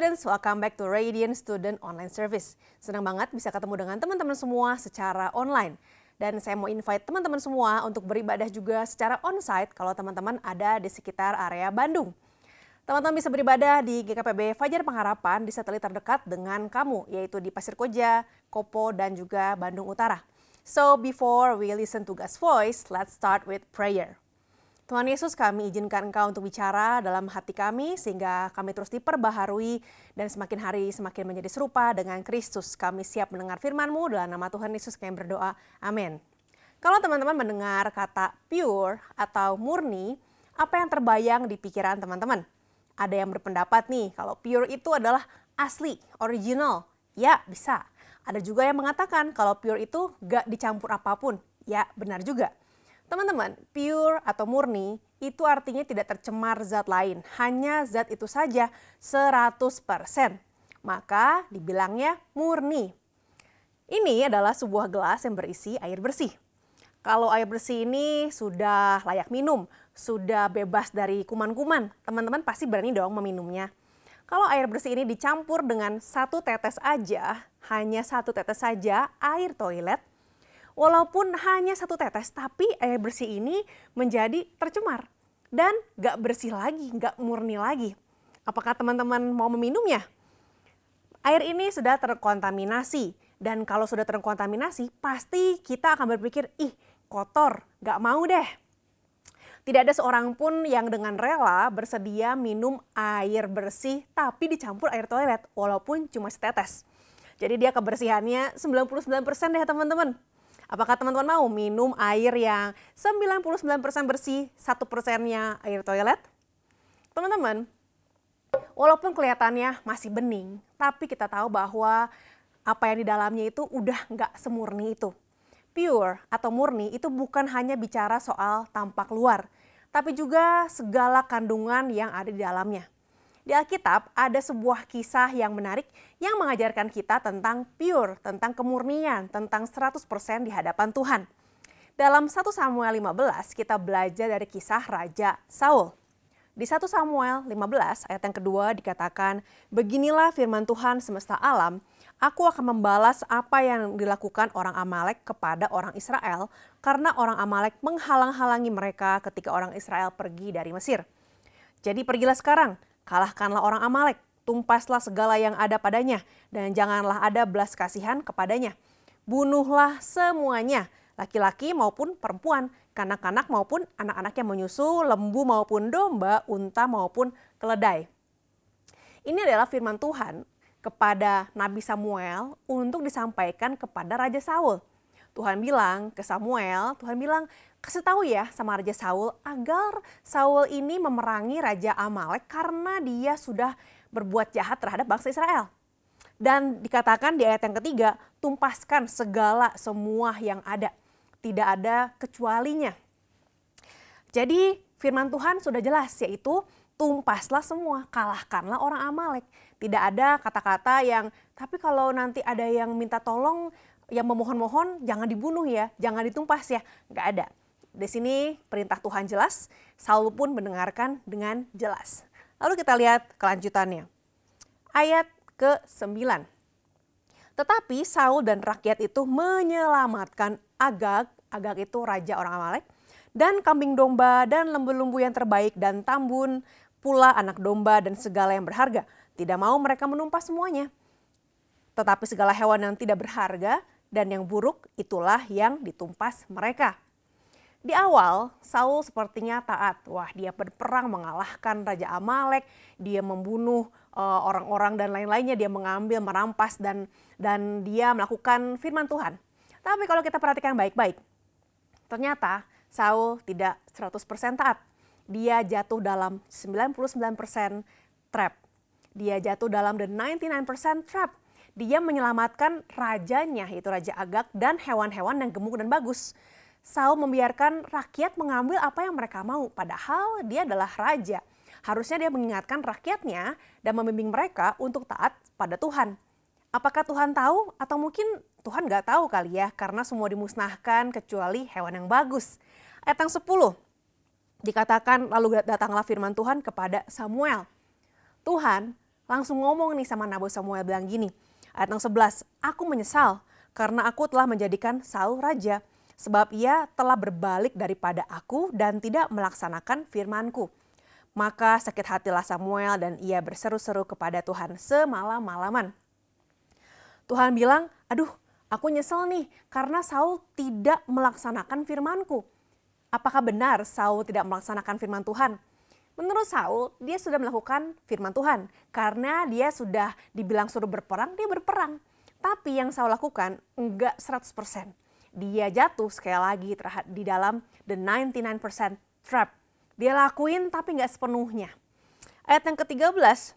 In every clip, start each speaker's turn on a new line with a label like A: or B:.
A: students, welcome back to Radiant Student Online Service. Senang banget bisa ketemu dengan teman-teman semua secara online. Dan saya mau invite teman-teman semua untuk beribadah juga secara onsite kalau teman-teman ada di sekitar area Bandung. Teman-teman bisa beribadah di GKPB Fajar Pengharapan di satelit terdekat dengan kamu, yaitu di Pasir Koja, Kopo, dan juga Bandung Utara. So before we listen to God's voice, let's start with prayer. Tuhan Yesus, kami izinkan Engkau untuk bicara dalam hati kami sehingga kami terus diperbaharui dan semakin hari semakin menjadi serupa dengan Kristus. Kami siap mendengar firman-Mu dalam nama Tuhan Yesus kami berdoa. Amin. Kalau teman-teman mendengar kata pure atau murni, apa yang terbayang di pikiran teman-teman? Ada yang berpendapat nih kalau pure itu adalah asli, original. Ya, bisa. Ada juga yang mengatakan kalau pure itu gak dicampur apapun. Ya, benar juga. Teman-teman, pure atau murni itu artinya tidak tercemar zat lain, hanya zat itu saja 100%. Maka dibilangnya murni. Ini adalah sebuah gelas yang berisi air bersih. Kalau air bersih ini sudah layak minum, sudah bebas dari kuman-kuman, teman-teman pasti berani dong meminumnya. Kalau air bersih ini dicampur dengan satu tetes aja, hanya satu tetes saja air toilet, walaupun hanya satu tetes, tapi air bersih ini menjadi tercemar dan gak bersih lagi, gak murni lagi. Apakah teman-teman mau meminumnya? Air ini sudah terkontaminasi dan kalau sudah terkontaminasi pasti kita akan berpikir, ih kotor, gak mau deh. Tidak ada seorang pun yang dengan rela bersedia minum air bersih tapi dicampur air toilet walaupun cuma setetes. Jadi dia kebersihannya 99% deh teman-teman. Apakah teman-teman mau minum air yang 99% bersih, 1%-nya air toilet? Teman-teman, walaupun kelihatannya masih bening, tapi kita tahu bahwa apa yang di dalamnya itu udah nggak semurni itu. Pure atau murni itu bukan hanya bicara soal tampak luar, tapi juga segala kandungan yang ada di dalamnya. Di Alkitab ada sebuah kisah yang menarik yang mengajarkan kita tentang pure, tentang kemurnian, tentang 100% di hadapan Tuhan. Dalam 1 Samuel 15 kita belajar dari kisah Raja Saul. Di 1 Samuel 15 ayat yang kedua dikatakan, beginilah firman Tuhan semesta alam, aku akan membalas apa yang dilakukan orang Amalek kepada orang Israel karena orang Amalek menghalang-halangi mereka ketika orang Israel pergi dari Mesir. Jadi pergilah sekarang, kalahkanlah orang Amalek, tumpaslah segala yang ada padanya, dan janganlah ada belas kasihan kepadanya. Bunuhlah semuanya, laki-laki maupun perempuan, kanak-kanak maupun anak-anak yang menyusu, lembu maupun domba, unta maupun keledai. Ini adalah firman Tuhan kepada Nabi Samuel untuk disampaikan kepada Raja Saul. Tuhan bilang ke Samuel, Tuhan bilang, kasih tahu ya sama Raja Saul agar Saul ini memerangi Raja Amalek karena dia sudah berbuat jahat terhadap bangsa Israel. Dan dikatakan di ayat yang ketiga, tumpaskan segala semua yang ada. Tidak ada kecualinya. Jadi firman Tuhan sudah jelas yaitu tumpaslah semua, kalahkanlah orang Amalek. Tidak ada kata-kata yang, tapi kalau nanti ada yang minta tolong, yang memohon-mohon jangan dibunuh ya, jangan ditumpas ya, nggak ada. Di sini perintah Tuhan jelas, Saul pun mendengarkan dengan jelas. Lalu kita lihat kelanjutannya. Ayat ke-9. Tetapi Saul dan rakyat itu menyelamatkan Agag, Agag itu raja orang Amalek, dan kambing domba dan lembu-lembu yang terbaik dan tambun, pula anak domba dan segala yang berharga. Tidak mau mereka menumpas semuanya. Tetapi segala hewan yang tidak berharga dan yang buruk itulah yang ditumpas mereka. Di awal, Saul sepertinya taat. Wah, dia berperang mengalahkan Raja Amalek, dia membunuh orang-orang dan lain-lainnya, dia mengambil, merampas dan dia melakukan firman Tuhan. Tapi kalau kita perhatikan baik-baik, ternyata Saul tidak 100% taat. Dia jatuh dalam 99% trap. Dia jatuh dalam the 99% trap. Dia menyelamatkan rajanya, yaitu Raja Agag, dan hewan-hewan yang gemuk dan bagus. Saul membiarkan rakyat mengambil apa yang mereka mau, padahal dia adalah raja. Harusnya dia mengingatkan rakyatnya dan membimbing mereka untuk taat pada Tuhan. Apakah Tuhan tahu? Atau mungkin Tuhan gak tahu kali ya, karena semua dimusnahkan kecuali hewan yang bagus. Ayat yang 10, dikatakan lalu datanglah firman Tuhan kepada Samuel. Tuhan, langsung ngomong nih sama Nabi Samuel bilang gini. Ayat yang 11, aku menyesal karena aku telah menjadikan Saul raja, sebab ia telah berbalik daripada aku dan tidak melaksanakan firmanku. Maka sakit hatilah Samuel dan ia berseru-seru kepada Tuhan semalam-malaman. Tuhan bilang, aduh aku nyesel nih karena Saul tidak melaksanakan firmanku. Apakah benar Saul tidak melaksanakan firman Tuhan? Menurut Saul, dia sudah melakukan firman Tuhan. Karena dia sudah dibilang suruh berperang, dia berperang. Tapi yang Saul lakukan enggak 100%. Dia jatuh sekali lagi di dalam the 99% trap. Dia lakuin tapi enggak sepenuhnya. Ayat yang ke-13,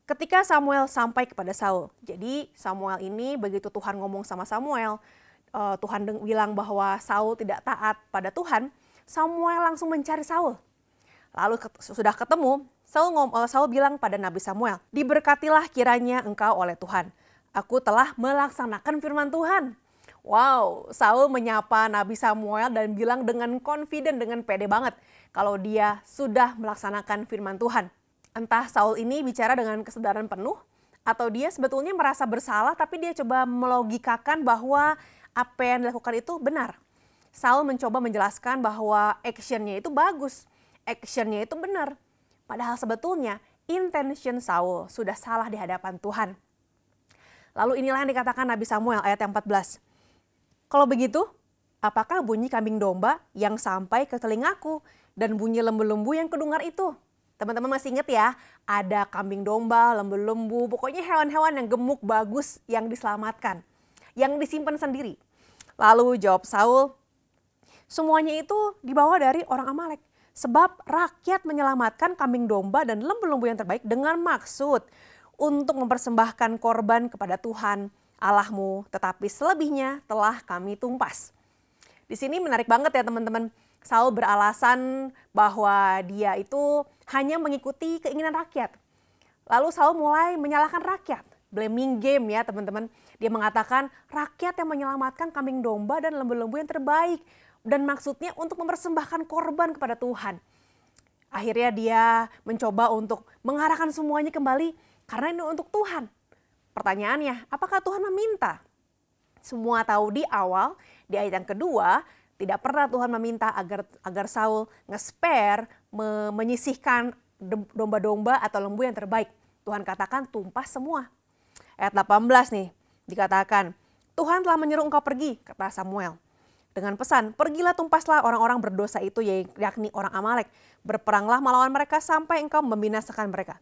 A: ketika Samuel sampai kepada Saul. Jadi Samuel ini begitu Tuhan ngomong sama Samuel, Tuhan bilang bahwa Saul tidak taat pada Tuhan, Samuel langsung mencari Saul. Lalu sudah ketemu, Saul bilang pada Nabi Samuel, diberkatilah kiranya engkau oleh Tuhan. Aku telah melaksanakan firman Tuhan. Wow, Saul menyapa Nabi Samuel dan bilang dengan confident, dengan pede banget kalau dia sudah melaksanakan firman Tuhan. Entah Saul ini bicara dengan kesadaran penuh atau dia sebetulnya merasa bersalah tapi dia coba melogikakan bahwa apa yang dilakukan itu benar. Saul mencoba menjelaskan bahwa actionnya itu bagus. Actionnya itu benar. Padahal sebetulnya intention Saul sudah salah di hadapan Tuhan. Lalu inilah yang dikatakan Nabi Samuel ayat yang 14. Kalau begitu, apakah bunyi kambing domba yang sampai ke telingaku dan bunyi lembu-lembu yang kedengar itu? Teman-teman masih ingat ya, ada kambing domba, lembu-lembu, pokoknya hewan-hewan yang gemuk bagus yang diselamatkan, yang disimpan sendiri. Lalu jawab Saul, semuanya itu dibawa dari orang Amalek. Sebab rakyat menyelamatkan kambing domba dan lembu-lembu yang terbaik dengan maksud untuk mempersembahkan korban kepada Tuhan Allahmu, tetapi selebihnya telah kami tumpas. Di sini menarik banget ya teman-teman. Saul beralasan bahwa dia itu hanya mengikuti keinginan rakyat. Lalu Saul mulai menyalahkan rakyat. Blaming game ya teman-teman. Dia mengatakan rakyat yang menyelamatkan kambing domba dan lembu-lembu yang terbaik. Dan maksudnya untuk mempersembahkan korban kepada Tuhan. Akhirnya dia mencoba untuk mengarahkan semuanya kembali karena ini untuk Tuhan. Pertanyaannya, apakah Tuhan meminta? Semua tahu di awal, di ayat yang kedua, tidak pernah Tuhan meminta agar Saul nge-spare, menyisihkan domba-domba atau lembu yang terbaik. Tuhan katakan tumpas semua. Ayat 18 nih, dikatakan, Tuhan telah menyuruh engkau pergi, kata Samuel. Dengan pesan, pergilah tumpaslah orang-orang berdosa itu, yakni orang Amalek. Berperanglah melawan mereka sampai engkau membinasakan mereka.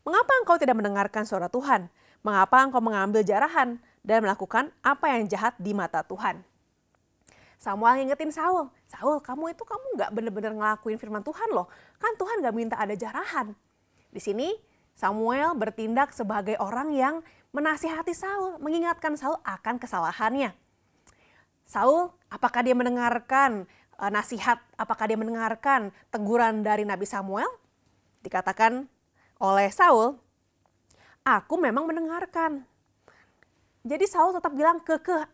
A: Mengapa engkau tidak mendengarkan suara Tuhan? Mengapa engkau mengambil jarahan dan melakukan apa yang jahat di mata Tuhan? Samuel ngingetin Saul, kamu gak benar-benar ngelakuin firman Tuhan loh. Kan Tuhan gak minta ada jarahan. Di sini Samuel bertindak sebagai orang yang menasihati Saul, mengingatkan Saul akan kesalahannya. Saul, apakah dia mendengarkan nasihat, apakah dia mendengarkan teguran dari Nabi Samuel? Dikatakan oleh Saul, aku memang mendengarkan. Jadi Saul tetap bilang,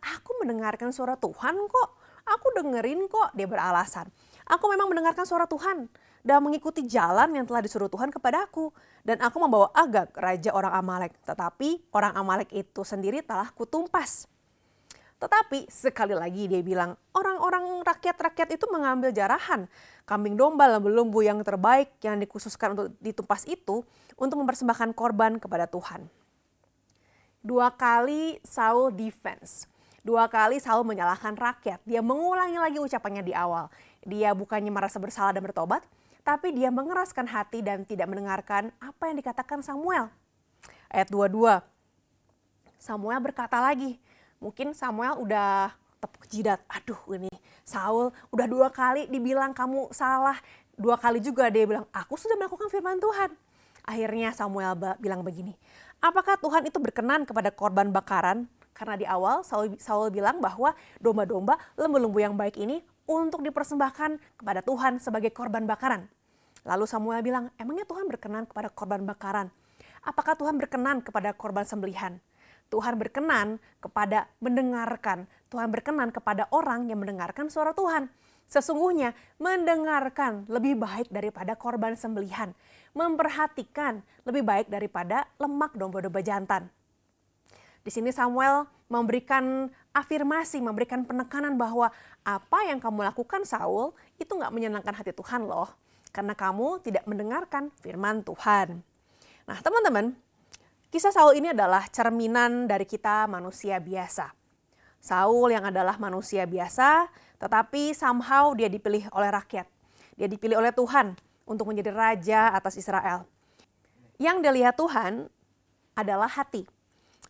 A: aku mendengarkan suara Tuhan kok. Aku dengerin kok, dia beralasan. Aku memang mendengarkan suara Tuhan dan mengikuti jalan yang telah disuruh Tuhan kepadaku. Dan aku membawa Agag, raja orang Amalek. Tetapi orang Amalek itu sendiri telah kutumpas. Tetapi sekali lagi dia bilang, orang-orang rakyat-rakyat itu mengambil jarahan. Kambing domba, lembu-lembu yang terbaik yang dikhususkan untuk ditumpas itu untuk mempersembahkan korban kepada Tuhan. 2 kali Saul defense. 2 kali Saul menyalahkan rakyat. Dia mengulangi lagi ucapannya di awal. Dia bukannya merasa bersalah dan bertobat, tapi dia mengeraskan hati dan tidak mendengarkan apa yang dikatakan Samuel. Ayat 22. Samuel berkata lagi, mungkin Samuel udah tepuk jidat. Aduh ini Saul udah 2 kali dibilang kamu salah. 2 kali juga dia bilang aku sudah melakukan firman Tuhan. Akhirnya Samuel bilang begini. Apakah Tuhan itu berkenan kepada korban bakaran? Karena di awal Saul bilang bahwa domba-domba, lembu-lembu yang baik ini untuk dipersembahkan kepada Tuhan sebagai korban bakaran. Lalu Samuel bilang, emangnya Tuhan berkenan kepada korban bakaran? Apakah Tuhan berkenan kepada korban sembelihan? Tuhan berkenan kepada mendengarkan. Tuhan berkenan kepada orang yang mendengarkan suara Tuhan. Sesungguhnya mendengarkan lebih baik daripada korban sembelihan, memperhatikan lebih baik daripada lemak domba-domba jantan. Di sini Samuel memberikan afirmasi, memberikan penekanan bahwa apa yang kamu lakukan Saul itu nggak menyenangkan hati Tuhan loh. Karena kamu tidak mendengarkan firman Tuhan. Nah teman-teman, kisah Saul ini adalah cerminan dari kita manusia biasa. Saul yang adalah manusia biasa, tetapi somehow dia dipilih oleh rakyat. Dia dipilih oleh Tuhan untuk menjadi raja atas Israel. Yang dilihat Tuhan adalah hati,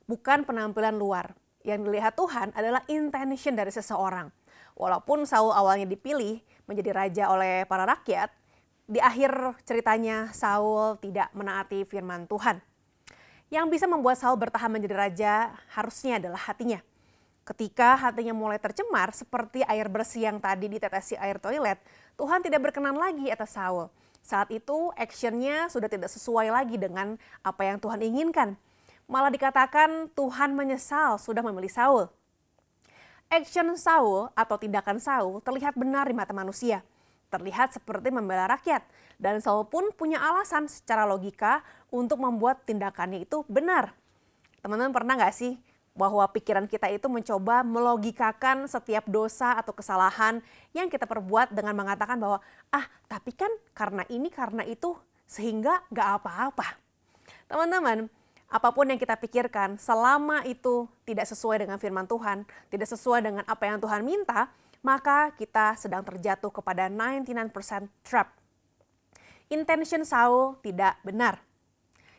A: bukan penampilan luar. Yang dilihat Tuhan adalah intention dari seseorang. Walaupun Saul awalnya dipilih menjadi raja oleh para rakyat, di akhir ceritanya Saul tidak menaati firman Tuhan. Yang bisa membuat Saul bertahan menjadi raja harusnya adalah hatinya. Ketika hatinya mulai tercemar seperti air bersih yang tadi ditetesi air toilet, Tuhan tidak berkenan lagi atas Saul. Saat itu actionnya sudah tidak sesuai lagi dengan apa yang Tuhan inginkan. Malah dikatakan Tuhan menyesal sudah memilih Saul. Action Saul atau tindakan Saul terlihat benar di mata manusia. Terlihat seperti membela rakyat. Dan Saul pun punya alasan secara logika untuk membuat tindakannya itu benar. Teman-teman pernah gak sih bahwa pikiran kita itu mencoba melogikakan setiap dosa atau kesalahan yang kita perbuat dengan mengatakan bahwa tapi kan karena ini karena itu sehingga gak apa-apa. Teman-teman, apapun yang kita pikirkan selama itu tidak sesuai dengan firman Tuhan, tidak sesuai dengan apa yang Tuhan minta, maka kita sedang terjatuh kepada 99% trap. Intention Saul tidak benar.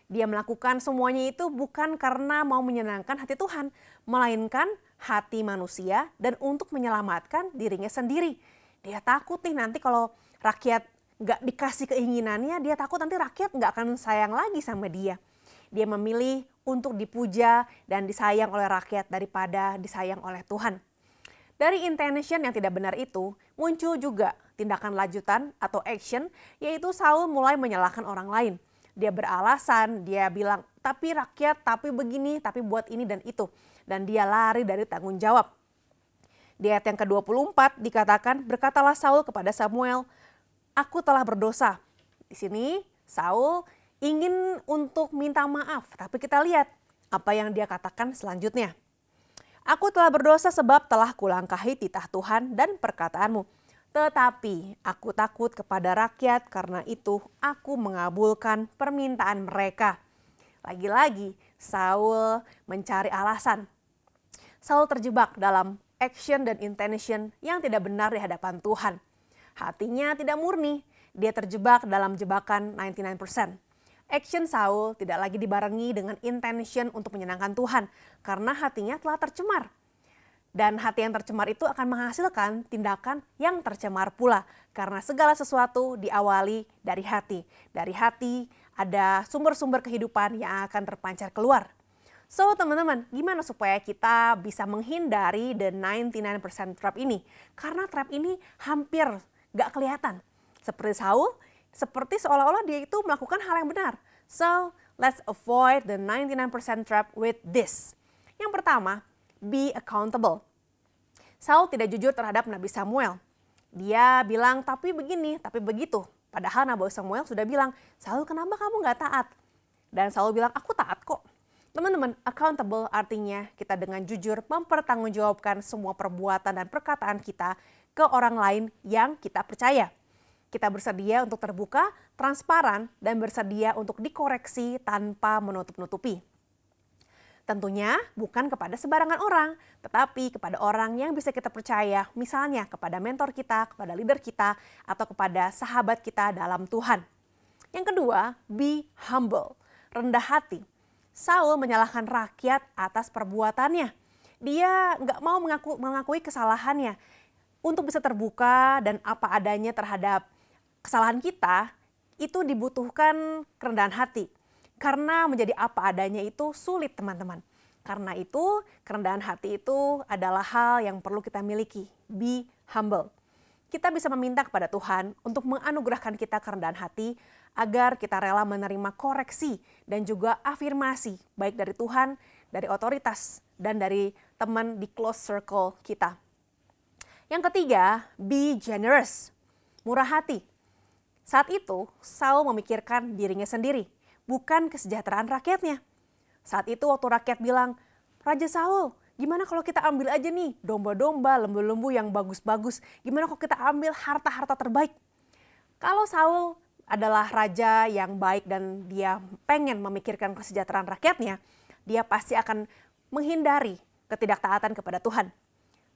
A: Dia melakukan semuanya itu bukan karena mau menyenangkan hati Tuhan, melainkan hati manusia dan untuk menyelamatkan dirinya sendiri. Dia takut nih nanti kalau rakyat gak dikasih keinginannya, dia takut nanti rakyat gak akan sayang lagi sama dia. Dia memilih untuk dipuja dan disayang oleh rakyat daripada disayang oleh Tuhan. Dari intention yang tidak benar itu, muncul juga tindakan lanjutan atau action, yaitu Saul mulai menyalahkan orang lain. Dia beralasan, dia bilang, tapi rakyat, tapi begini, tapi buat ini dan itu. Dan dia lari dari tanggung jawab. Di ayat yang ke-24 dikatakan, berkatalah Saul kepada Samuel, aku telah berdosa. Di sini Saul ingin untuk minta maaf, tapi kita lihat apa yang dia katakan selanjutnya. Aku telah berdosa sebab telah kulangkahi titah Tuhan dan perkataanmu. Tetapi aku takut kepada rakyat, karena itu aku mengabulkan permintaan mereka. Lagi-lagi Saul mencari alasan. Saul terjebak dalam action dan intention yang tidak benar di hadapan Tuhan. Hatinya tidak murni, dia terjebak dalam jebakan 99%. Action Saul tidak lagi dibarengi dengan intention untuk menyenangkan Tuhan karena hatinya telah tercemar. Dan hati yang tercemar itu akan menghasilkan tindakan yang tercemar pula. Karena segala sesuatu diawali dari hati. Dari hati ada sumber-sumber kehidupan yang akan terpancar keluar. So teman-teman, gimana supaya kita bisa menghindari the 99% trap ini? Karena trap ini hampir gak kelihatan. Seperti Saul, seperti seolah-olah dia itu melakukan hal yang benar. So let's avoid the 99% trap with this. Yang pertama, be accountable. Saul tidak jujur terhadap Nabi Samuel. Dia bilang tapi begini, tapi begitu. Padahal Nabi Samuel sudah bilang, Saul kenapa kamu gak taat? Dan Saul bilang, aku taat kok. Teman-teman, accountable artinya kita dengan jujur mempertanggungjawabkan semua perbuatan dan perkataan kita ke orang lain yang kita percaya. Kita bersedia untuk terbuka, transparan, dan bersedia untuk dikoreksi tanpa menutup-nutupi. Tentunya bukan kepada sembarangan orang, tetapi kepada orang yang bisa kita percaya, misalnya kepada mentor kita, kepada leader kita, atau kepada sahabat kita dalam Tuhan. Yang kedua, be humble, rendah hati. Saul menyalahkan rakyat atas perbuatannya. Dia nggak mau mengakui kesalahannya. Untuk bisa terbuka dan apa adanya terhadap kesalahan kita, itu dibutuhkan kerendahan hati. Karena menjadi apa adanya itu sulit teman-teman. Karena itu kerendahan hati itu adalah hal yang perlu kita miliki. Be humble. Kita bisa meminta kepada Tuhan untuk menganugerahkan kita kerendahan hati agar kita rela menerima koreksi dan juga afirmasi baik dari Tuhan, dari otoritas, dan dari teman di close circle kita. Yang ketiga, be generous, murah hati. Saat itu, Saul memikirkan dirinya sendiri, bukan kesejahteraan rakyatnya. Saat itu waktu rakyat bilang, Raja Saul, gimana kalau kita ambil aja nih domba-domba, lembu-lembu yang bagus-bagus. Gimana kalau kita ambil harta-harta terbaik? Kalau Saul adalah raja yang baik dan dia pengen memikirkan kesejahteraan rakyatnya, dia pasti akan menghindari ketidaktaatan kepada Tuhan.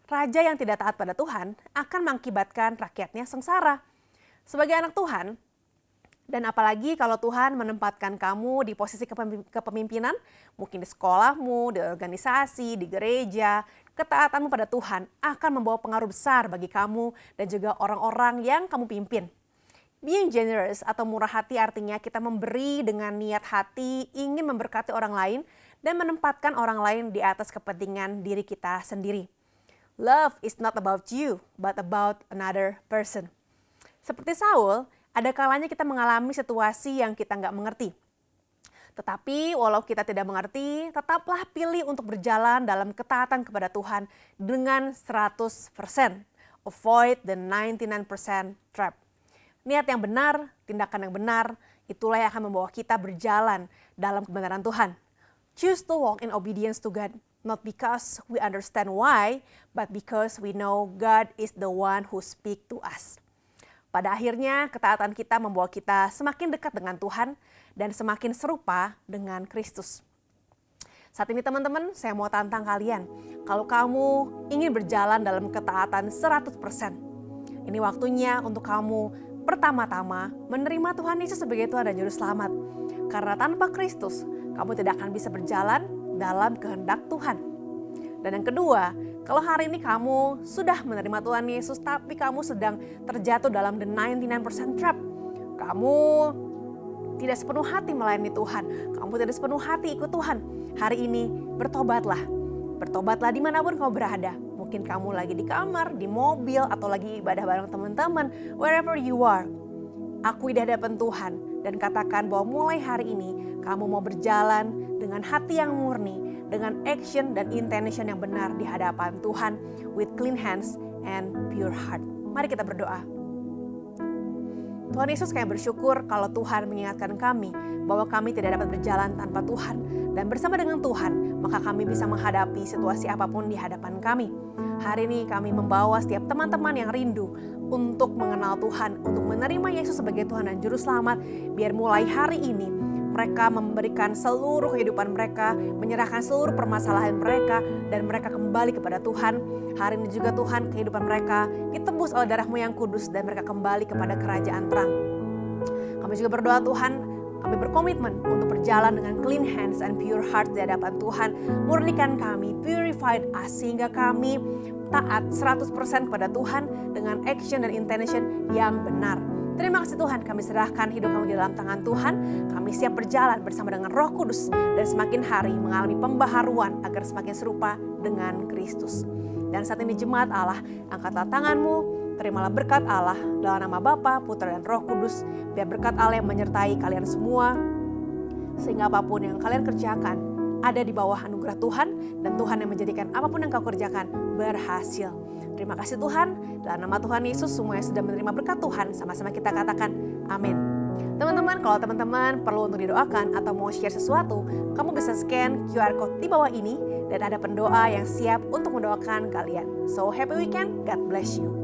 A: Raja yang tidak taat pada Tuhan akan mengakibatkan rakyatnya sengsara. Sebagai anak Tuhan, dan apalagi kalau Tuhan menempatkan kamu di posisi kepemimpinan, mungkin di sekolahmu, di organisasi, di gereja, ketaatanmu pada Tuhan akan membawa pengaruh besar bagi kamu dan juga orang-orang yang kamu pimpin. Being generous atau murah hati artinya kita memberi dengan niat hati, ingin memberkati orang lain, dan menempatkan orang lain di atas kepentingan diri kita sendiri. Love is not about you, but about another person. Seperti Saul, ada kalanya kita mengalami situasi yang kita nggak mengerti. Tetapi walau kita tidak mengerti, tetaplah pilih untuk berjalan dalam ketaatan kepada Tuhan dengan 100%. Avoid the 99% trap. Niat yang benar, tindakan yang benar, itulah yang akan membawa kita berjalan dalam kebenaran Tuhan. Choose to walk in obedience to God, not because we understand why, but because we know God is the one who speak to us. Pada akhirnya, ketaatan kita membawa kita semakin dekat dengan Tuhan dan semakin serupa dengan Kristus. Saat ini teman-teman, saya mau tantang kalian. Kalau kamu ingin berjalan dalam ketaatan 100%, ini waktunya untuk kamu pertama-tama menerima Tuhan Yesus sebagai Tuhan dan Juru Selamat. Karena tanpa Kristus, kamu tidak akan bisa berjalan dalam kehendak Tuhan. Dan yang kedua, kalau hari ini kamu sudah menerima Tuhan Yesus tapi kamu sedang terjatuh dalam the 99% trap. Kamu tidak sepenuh hati melayani Tuhan. Kamu tidak sepenuh hati ikut Tuhan. Hari ini bertobatlah. Bertobatlah dimanapun kamu berada. Mungkin kamu lagi di kamar, di mobil, atau lagi ibadah bareng teman-teman. Wherever you are. Akui di hadapan Tuhan dan katakan bahwa mulai hari ini kamu mau berjalan dengan hati yang murni, dengan action dan intention yang benar di hadapan Tuhan with clean hands and pure heart. Mari kita berdoa. Tuhan Yesus, kami bersyukur kalau Tuhan mengingatkan kami bahwa kami tidak dapat berjalan tanpa Tuhan. Dan bersama dengan Tuhan, maka kami bisa menghadapi situasi apapun di hadapan kami. Hari ini kami membawa setiap teman-teman yang rindu untuk mengenal Tuhan, untuk menerima Yesus sebagai Tuhan dan Juru Selamat. Biar mulai hari ini mereka memberikan seluruh kehidupan mereka, menyerahkan seluruh permasalahan mereka, dan mereka kembali kepada Tuhan. Hari ini juga Tuhan, kehidupan mereka ditebus oleh darah-Mu yang kudus, dan mereka kembali kepada kerajaan terang. Kami juga berdoa Tuhan, kami berkomitmen untuk berjalan dengan clean hands and pure heart di hadapan Tuhan. Murnikan kami, purified us, sehingga kami taat 100% kepada Tuhan dengan action dan intention yang benar. Terima kasih Tuhan, kami serahkan hidup kami di dalam tangan Tuhan. Kami siap berjalan bersama dengan Roh Kudus dan semakin hari mengalami pembaharuan agar semakin serupa dengan Kristus. Dan saat ini jemaat Allah, angkatlah tanganmu, terimalah berkat Allah dalam nama Bapa, Putra dan Roh Kudus. Biar berkat Allah yang menyertai kalian semua, sehingga apapun yang kalian kerjakan ada di bawah anugerah Tuhan, dan Tuhan yang menjadikan apapun yang kau kerjakan berhasil. Terima kasih Tuhan, dalam nama Tuhan Yesus semua yang sudah menerima berkat Tuhan, sama-sama kita katakan amin. Teman-teman, kalau teman-teman perlu untuk didoakan atau mau share sesuatu, kamu bisa scan QR code di bawah ini dan ada pendoa yang siap untuk mendoakan kalian. So happy weekend, God bless you.